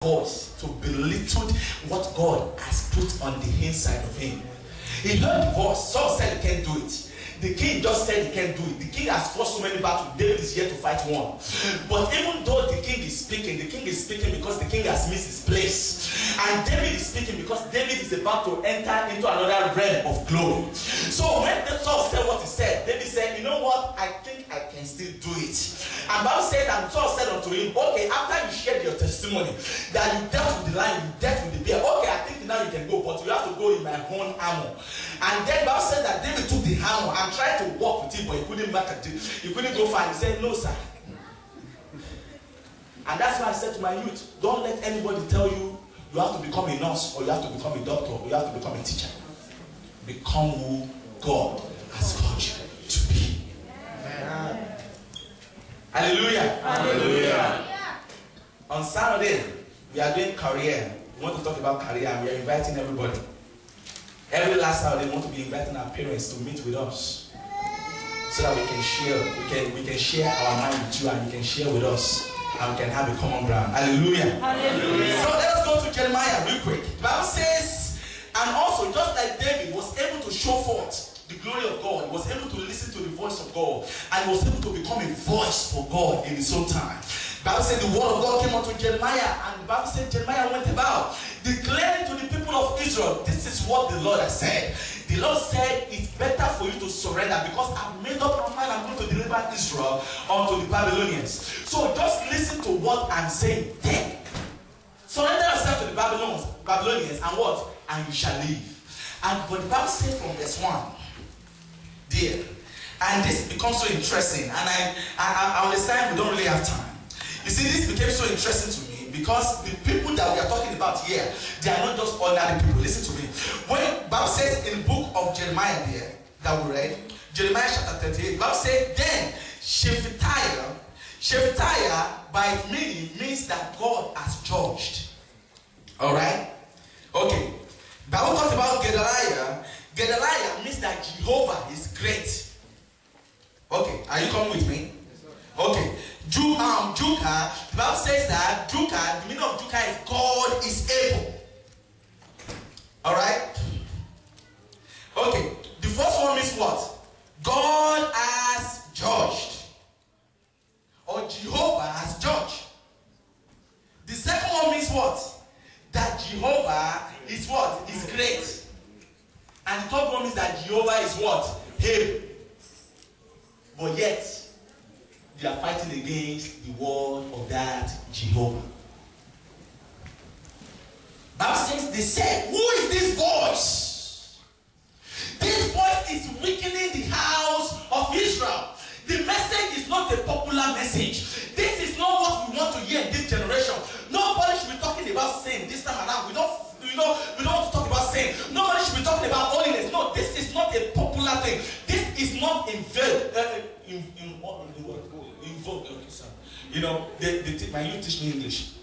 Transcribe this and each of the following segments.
voice to belittle what God has put on the inside of him. He heard the voice. Saul said he can't do it. The king just said he can't do it. The king has fought so many battles. David is here to fight one. But even though the king is speaking because the king has missed his place. And David is speaking because David is about to enter into another realm of glory. So when Saul said what he said, David said, you know what? I think I can still do it. And Bible said, and Saul said unto him, okay, after you shared your testimony, that you dealt with the lion, you dealt with the bear, okay, I think now you can go, but you have to go in my own armor. And then Bible said that David took the hammer and tried to walk with it, but he couldn't make it. He couldn't go far. He said, no, sir. And that's why I said to my youth, don't let anybody tell you you have to become a nurse, or you have to become a doctor, or you have to become a teacher. Become who God has called you to be. Amen. Hallelujah. Hallelujah. On Saturday, we are doing career. We want to talk about career, and we are inviting everybody. Every last Saturday, we want to be inviting our parents to meet with us, so that we can share. We can share our mind with you, and you can share with us, and we can have a common ground. Hallelujah. Hallelujah. So let us go to Jeremiah real quick. The Bible says, and also just like David was able to show forth the glory of God, he was able to listen to the voice of God, and he was able to become a voice for God in his own time. The Bible said the word of God came unto Jeremiah, and the Bible said Jeremiah went about declaring to the people of Israel, this is what the Lord has said. The Lord said, it's better for you to surrender, because I've made up my mind, I'm going to deliver Israel unto the Babylonians. So just listen to what I'm saying. Then surrender yourself to the Babylonians, and what? And you shall live. And but the Bible says from verse 1 there, and this becomes so interesting, and I understand we don't really have time. You see, this became so interesting to me because the people that we are talking about here, they are not just ordinary people. Listen to me. When the Bible says in the book of Jeremiah there that we read, Jeremiah chapter 38, the Bible says, then Shephatiah by its meaning means that God has judged. Alright? Okay. The Bible talks about Gedaliah. Gedaliah means that Jehovah is great. Okay, are you coming with me? Okay. Juka, the Bible says that Juka, the meaning of Juka is God is able. Alright? Okay. The first one means what? God has judged. Or Jehovah has judged. The second one means what? That Jehovah is what? Is great. And the third one means that Jehovah is what? Able. But yet, they are fighting against the word of that Jehovah. Bible says, they said, who is this voice? This voice is weakening the house of Israel. The message is not a popular message. This is not what we want to hear in this generation. Nobody should be talking about sin this time around. We don't want to talk about sin. Nobody should be talking about holiness. No, this is not a popular thing. This is not you know, my youth teach me English.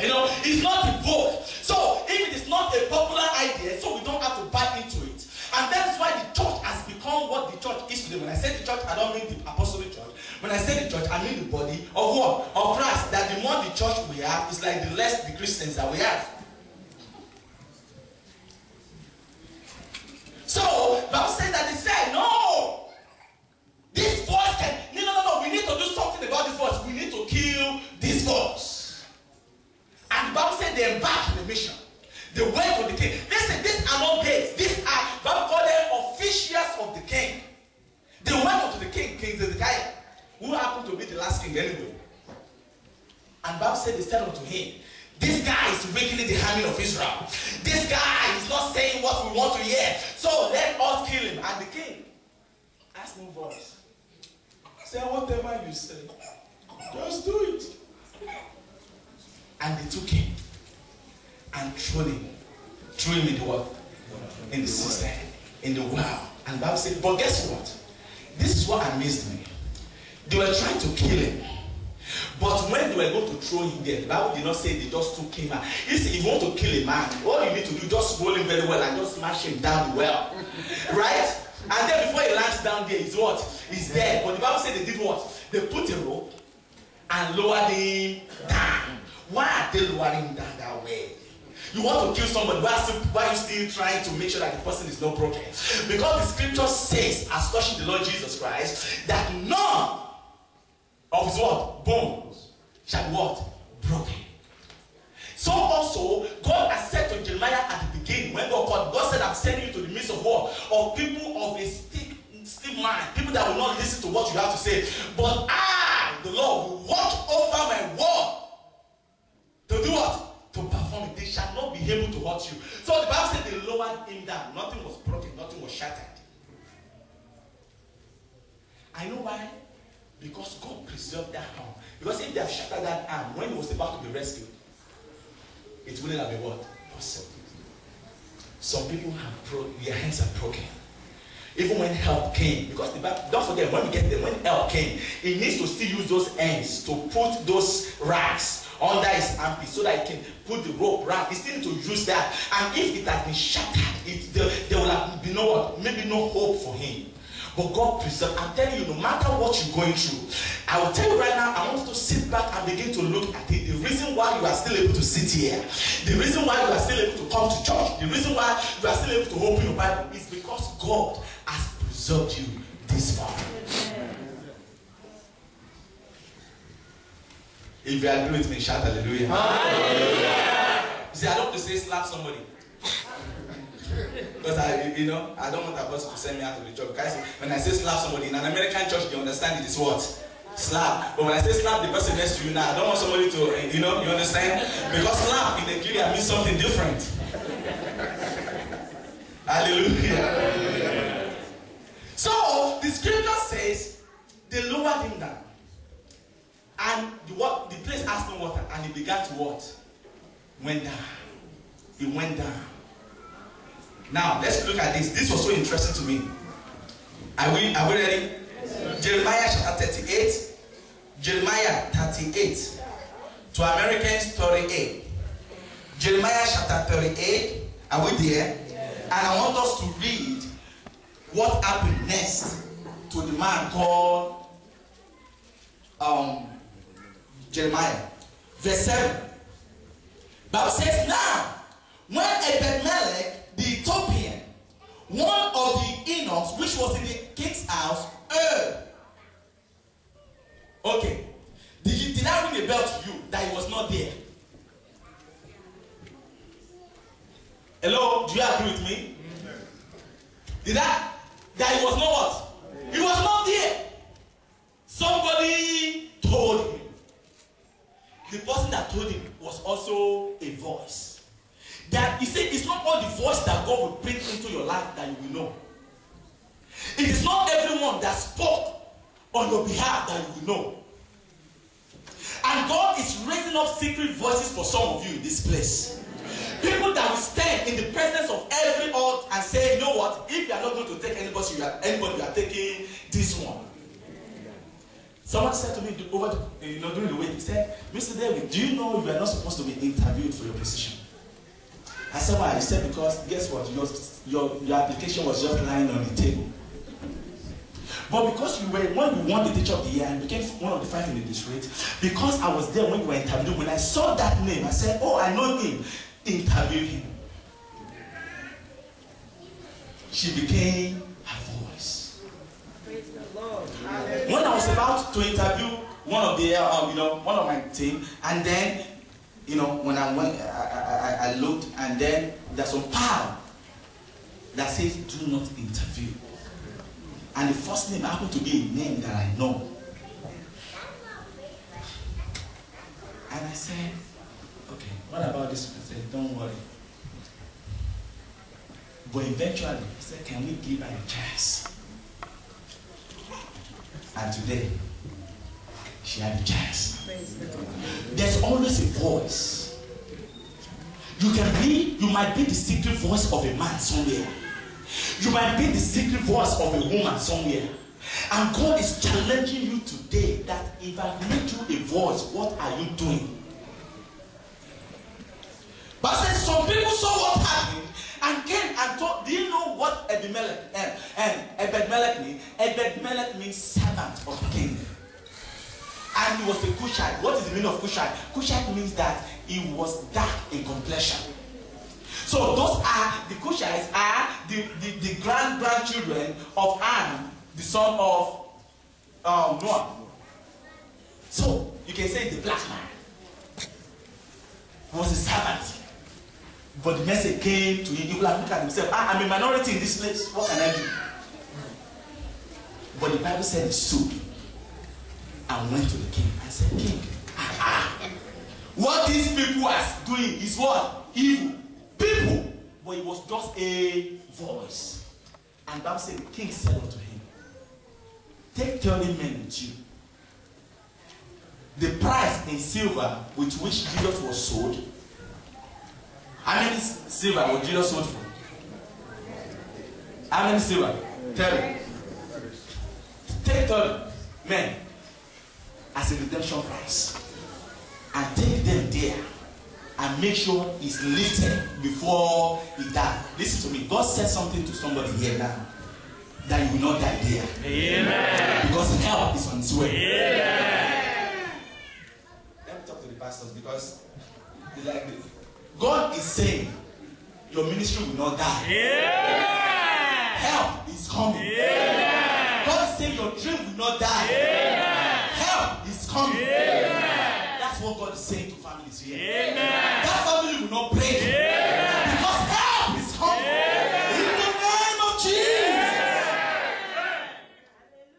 You know, it's not in vogue. So if it is not a popular idea, so we don't have to buy into it. And that's why the church has become what the church is today. When I say the church, I don't mean the apostolic church. When I say the church, I mean the body of what? Of Christ. That the more the church we have, is like the less the Christians that we have. So, Bible said that they said, no! This voice can... No. We need to do something about this voice. We need to kill this voice. And the Bible said they embarked on the mission. They went to the king. Listen, these are not gates. These are, Bible called them officials of the king. They went to the king, King Zedekiah, who happened to be the last king anyway. And Bible said they said unto him, this guy is weakening the army of Israel. This guy is not saying what we want to hear. So let us kill him. And the king has no voice. Say whatever you say. Just do it. And they took him and threw him in the what? In the cistern, in the well. And Bible said, but guess what? This is what amazed me. They were trying to kill him. But when they were going to throw him there, the Bible did not say they just took him out. If you want to kill a man, all you need to do, just roll him very well and just smash him down the well. Right? And then before he lands down there, he's what? He's dead. But the Bible said they did what? They put a rope and lowered him down. Why are they lowering down that way? You want to kill somebody, why are you still trying to make sure that the person is not broken? Because the scripture says, as touching the Lord Jesus Christ, that none of his what? Bones shall be what? Broken. So also, God has said to Jeremiah at the beginning, when God called, God said, I'm sending you to the midst of what? Of people of a stiff mind, people that will not listen to what you have to say. But I, the Lord, will watch over my word to do what? To perform it. They shall not be able to hurt you. So the Bible said they lowered him down. Nothing was broken, nothing was shattered. I know why? Because God preserved that arm. Because if they have shattered that arm when he was about to be rescued, it wouldn't have been what? Possible. Some people have their hands are broken. Even when help came, because the Bible, don't forget, when we get there, when help came, he needs to still use those ends to put those rags under his armpit so that he can put the rope around. He still needs to use that. And if it has been shattered, there will have been maybe no hope for him. But God preserved. I'm telling you, no matter what you're going through, I will tell you right now, I want you to sit back and begin to look at it. The reason why you are still able to sit here, the reason why you are still able to come to church, the reason why you are still able to open your Bible is because God has preserved you this far. If you agree with me, shout hallelujah. Hallelujah. You see, I don't have to say slap somebody. Because I don't want that person to send me out of the church. Because when I say slap somebody in an American church, they understand it is what? Slap. But when I say slap the person next to you now, I don't want somebody to, you understand? Because slap in Nigeria means something different. Hallelujah. So the scripture says they lowered him down. And the place asked no water, and he began to what? Went down. He went down. Now let's look at this. This was so interesting to me. Are we ready? Yes, Jeremiah chapter 38. Jeremiah 38. To Americans 38. Jeremiah chapter 38. Are we there? Yes. And I want us to read what happened next to the man called Jeremiah. Verse 7. Bible says, now when Ebed-Melech the Ethiopian, one of the eunuchs which was in the king's house, heard. Okay. Did I ring a bell to you that he was not there? Hello? Do you agree with me? That he was not what? He was not there. Somebody told him. The person that told him was also a voice. That you see, it's not all the voice that God will bring into your life that you will know. It is not everyone that spoke on your behalf that you will know. And God is raising up secret voices for some of you in this place. People that will stand in the presence of every altar and say, you know what, if you are not going to take anybody, you are taking this one. Someone said to me during the week, he said, Mr. David, do you know you are not supposed to be interviewed for your position? I said, why? He said, because guess what? Your application was just lying on the table. But because when you won the teacher of the year and became one of the 5 in the district, because I was there when you were interviewed, when I saw that name, I said, oh, I know him. Interview him. She became her voice. Praise the Lord. When I was about to interview one of my team, and then when I went, I looked, and then there's some power that says, do not interview. And the first name happened to be a name that I know. And I said, okay, what about this one? I said, don't worry. But eventually, I said, can we give her a chance? And today, she had a chance. There's always a voice. You might be the secret voice of a man somewhere. You might be the secret voice of a woman somewhere. And God is challenging you today that if I make you a voice, what are you doing? But says some people saw what happened and came and told, do you know what Ebed-Melech means? Ebed-Melech means servant of the king. And he was a Cushite. What is the meaning of Cushite? Cushite means that he was dark in complexion. So those are, the Cushites are the grandchildren of Ham, the son of Noah. So you can say it's a black man. He was a servant. But the message came to him. He will have looked at himself. I'm a minority in this place. What can I do? But the Bible said he stood and went to the king and said, King, what these people are doing is what? Evil. People. But it was just a voice. And Bible said the king said unto him, take 30 men with you. The price in silver with which Jesus was sold. How many silver was Jesus sold for? How many silver? 30. Take 30 men as a redemption price and take them there and make sure it's lifted before he died. Listen to me. God said something to somebody here now that you will not die there. Amen. Because help is on its way. Amen. Let me talk to the pastors because they like this. God is saying your ministry will not die. Yeah. Help is coming. Yeah. God is saying your dream will not die. Yeah. Help is coming. Yeah. That's what God is saying to families here. Yeah. That family will not break. Yeah. Because help is coming. Yeah. In the name of Jesus.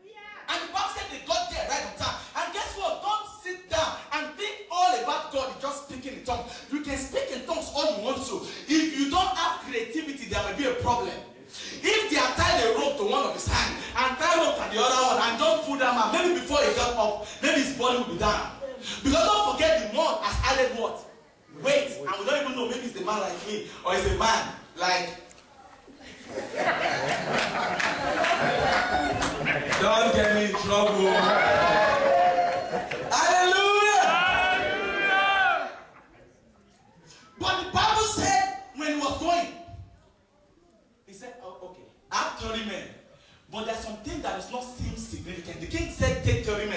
Yeah. And the Bible said they got there right on time. And guess what? Don't sit down and think all about God. You're just speaking in tongues. You can speak in tongues all you want to. If you don't have creativity, there may be a problem. If they have tied a rope to one of his hands and tied rope to the other one and just pull them out, maybe before he got up, maybe his body will be down. Because don't forget the Lord has added what? Weight. And we don't even know, maybe it's a man like me or it's a man like... Don't get me in trouble. Hallelujah! Hallelujah! But the Bible said when he was going, he said, oh, okay, I have 30 men. But there's something that does not seem significant. The king said, take 30 men.